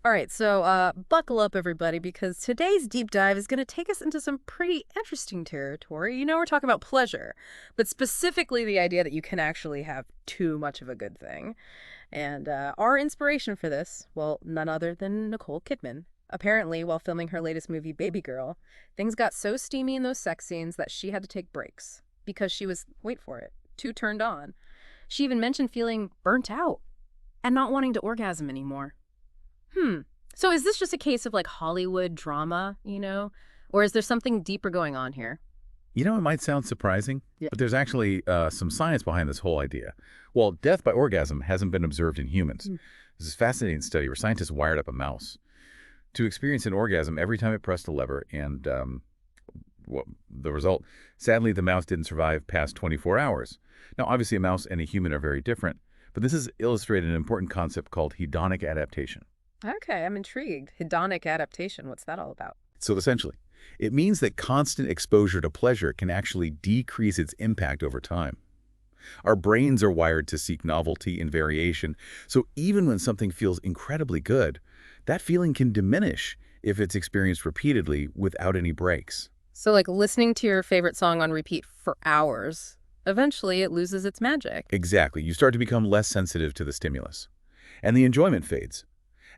All right, so buckle up, everybody, because today's deep dive is going to take us into some pretty interesting territory. We're talking about pleasure, but specifically the idea that you can actually have too much of a good thing. And our inspiration for this, well, none other than Nicole Kidman. Apparently, while filming her latest movie, Babygirl, things got so steamy in those sex scenes that she had to take breaks because she was, wait for it, too turned on. She even mentioned feeling burnt out and not wanting to orgasm anymore. Hmm. So is this just a case of like Hollywood drama? Or is there something deeper going on here? It might sound surprising, Yeah. but there's actually some science behind this whole idea. Well, death by orgasm hasn't been observed in humans. Hmm. This is a fascinating study where scientists wired up a mouse to experience an orgasm every time it pressed a lever, and well, the result, sadly, the mouse didn't survive past 24 hours. Now, obviously, a mouse and a human are very different, but this has illustrated an important concept called hedonic adaptation. Okay, I'm intrigued. Hedonic adaptation, what's that all about? So essentially, it means that constant exposure to pleasure can actually decrease its impact over time. Our brains are wired to seek novelty and variation, so even when something feels incredibly good, that feeling can diminish if it's experienced repeatedly without any breaks. So like listening to your favorite song on repeat for hours, eventually it loses its magic. Exactly, you start to become less sensitive to the stimulus, and the enjoyment fades.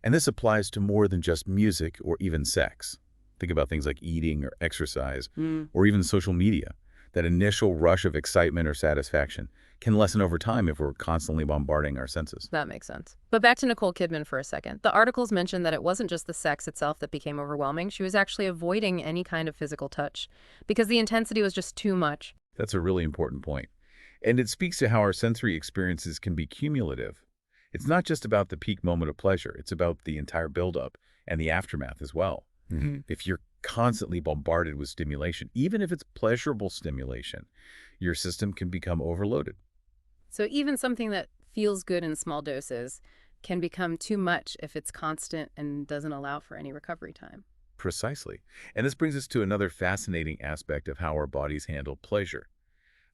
And this applies to more than just music or even sex. Think about things like eating or exercise, Hmm. or even social media. That initial rush of excitement or satisfaction can lessen over time if we're constantly bombarding our senses. That makes sense. But back to Nicole Kidman for a second. The articles mentioned that it wasn't just the sex itself that became overwhelming. She was actually avoiding any kind of physical touch because the intensity was just too much. That's a really important point. And it speaks to how our sensory experiences can be cumulative. It's not just about the peak moment of pleasure, it's about the entire buildup and the aftermath as well. If you're constantly bombarded with stimulation, even if it's pleasurable stimulation, your system can become overloaded. So even something that feels good in small doses can become too much if it's constant and doesn't allow for any recovery time. Precisely. And this brings us to another fascinating aspect of how our bodies handle pleasure,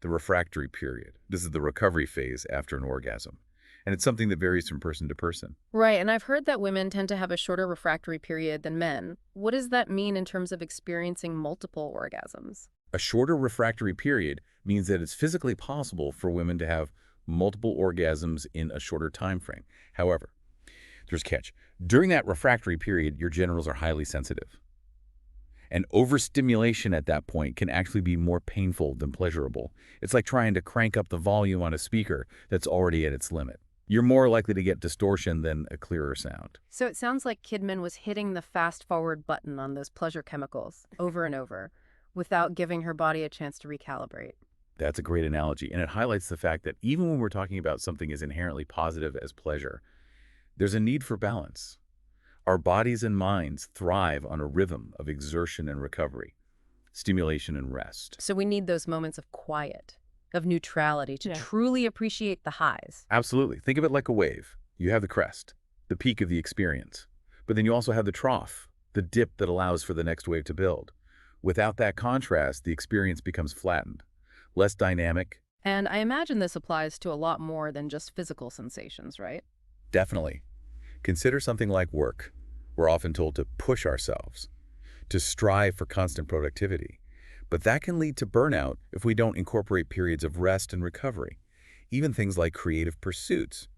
the refractory period. This is the recovery phase after an orgasm. And it's something that varies from person to person. Right, and I've heard that women tend to have a shorter refractory period than men. What does that mean in terms of experiencing multiple orgasms? A shorter refractory period means that it's physically possible for women to have multiple orgasms in a shorter time frame. However, there's a catch. During that refractory period, your genitals are highly sensitive. And overstimulation at that point can actually be more painful than pleasurable. It's like trying to crank up the volume on a speaker that's already at its limit. You're more likely to get distortion than a clearer sound. So it sounds like Kidman was hitting the fast forward button on those pleasure chemicals over and over without giving her body a chance to recalibrate. That's a great analogy, and it highlights the fact that even when we're talking about something as inherently positive as pleasure, there's a need for balance. Our bodies and minds thrive on a rhythm of exertion and recovery, stimulation and rest. So we need those moments of quiet, of neutrality to truly appreciate the highs. Absolutely. Think of it like a wave. You have the crest, the peak of the experience, but then you also have the trough, the dip that allows for the next wave to build. Without that contrast, the experience becomes flattened, less dynamic. And I imagine this applies to a lot more than just physical sensations, right? Definitely. Consider something like work. We're often told to push ourselves, to strive for constant productivity. But that can lead to burnout if we don't incorporate periods of rest and recovery. Even things like creative pursuits,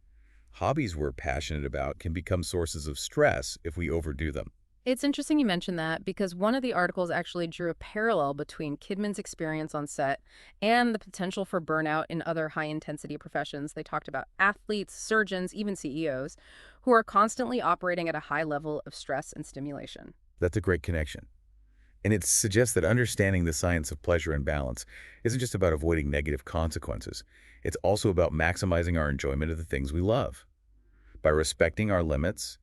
hobbies we're passionate about, can become sources of stress if we overdo them. It's interesting you mentioned that because one of the articles actually drew a parallel between Kidman's experience on set and the potential for burnout in other high-intensity professions. They talked about athletes, surgeons, even CEOs, who are constantly operating at a high level of stress and stimulation. That's a great connection. And it suggests that understanding the science of pleasure and balance isn't just about avoiding negative consequences. It's also about maximizing our enjoyment of the things we love. By respecting our limits,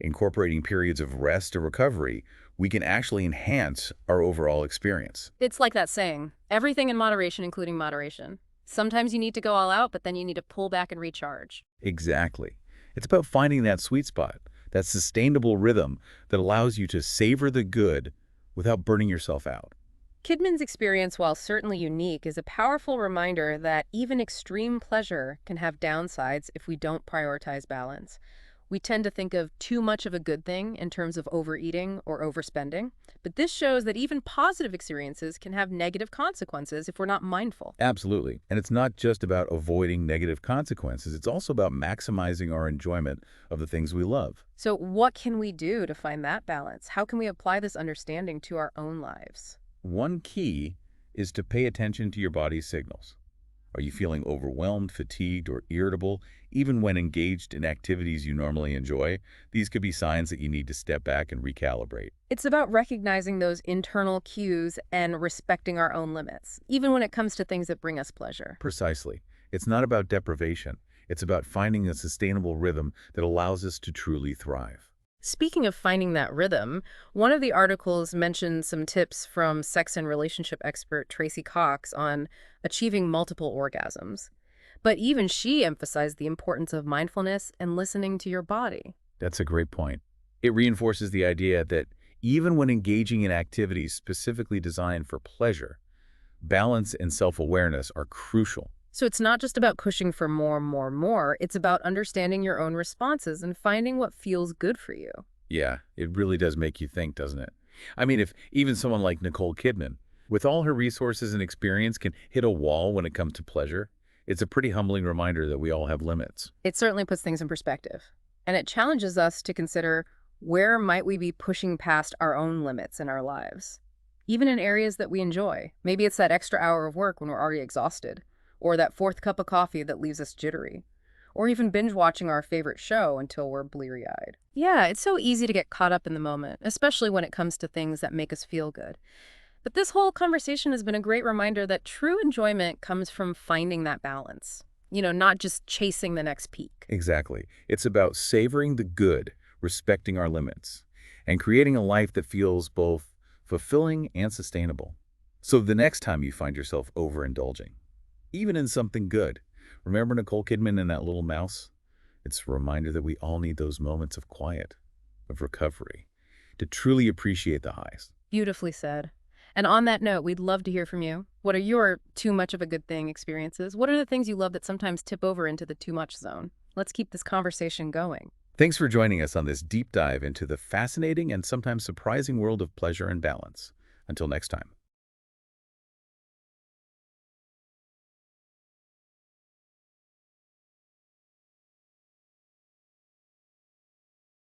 incorporating periods of rest or recovery, we can actually enhance our overall experience. It's like that saying, everything in moderation, including moderation. Sometimes you need to go all out, but then you need to pull back and recharge. Exactly. It's about finding that sweet spot, that sustainable rhythm that allows you to savor the good without burning yourself out. Kidman's experience, while certainly unique, is a powerful reminder that even extreme pleasure can have downsides if we don't prioritize balance. We tend to think of too much of a good thing in terms of overeating or overspending, but this shows that even positive experiences can have negative consequences if we're not mindful. Absolutely. And it's not just about avoiding negative consequences. It's also about maximizing our enjoyment of the things we love. So what can we do to find that balance? How can we apply this understanding to our own lives? One key is to pay attention to your body's signals. Are you feeling overwhelmed, fatigued, or irritable, even when engaged in activities you normally enjoy? These could be signs that you need to step back and recalibrate. It's about recognizing those internal cues and respecting our own limits, even when it comes to things that bring us pleasure. Precisely. It's not about deprivation. It's about finding a sustainable rhythm that allows us to truly thrive. Speaking of finding that rhythm, one of the articles mentioned some tips from sex and relationship expert Tracey Cox on achieving multiple orgasms. But even she emphasized the importance of mindfulness and listening to your body. That's a great point. It reinforces the idea that even when engaging in activities specifically designed for pleasure, balance and self-awareness are crucial. So it's not just about pushing for more, more, more. It's about understanding your own responses and finding what feels good for you. Yeah, it really does make you think, doesn't it? I mean, if even someone like Nicole Kidman, with all her resources and experience, can hit a wall when it comes to pleasure, it's a pretty humbling reminder that we all have limits. It certainly puts things in perspective. And it challenges us to consider where might we be pushing past our own limits in our lives, even in areas that we enjoy. Maybe it's that extra hour of work when we're already exhausted, or that fourth cup of coffee that leaves us jittery, or even binge watching our favorite show until we're bleary-eyed. Yeah, it's so easy to get caught up in the moment, especially when it comes to things that make us feel good. But this whole conversation has been a great reminder that true enjoyment comes from finding that balance. Not just chasing the next peak. Exactly. It's about savoring the good, respecting our limits, and creating a life that feels both fulfilling and sustainable. So the next time you find yourself overindulging, even in something good, remember Nicole Kidman and that little mouse? It's a reminder that we all need those moments of quiet, of recovery, to truly appreciate the highs. Beautifully said. And on that note, we'd love to hear from you. What are your too much of a good thing experiences? What are the things you love that sometimes tip over into the too much zone? Let's keep this conversation going. Thanks for joining us on this deep dive into the fascinating and sometimes surprising world of pleasure and balance. Until next time.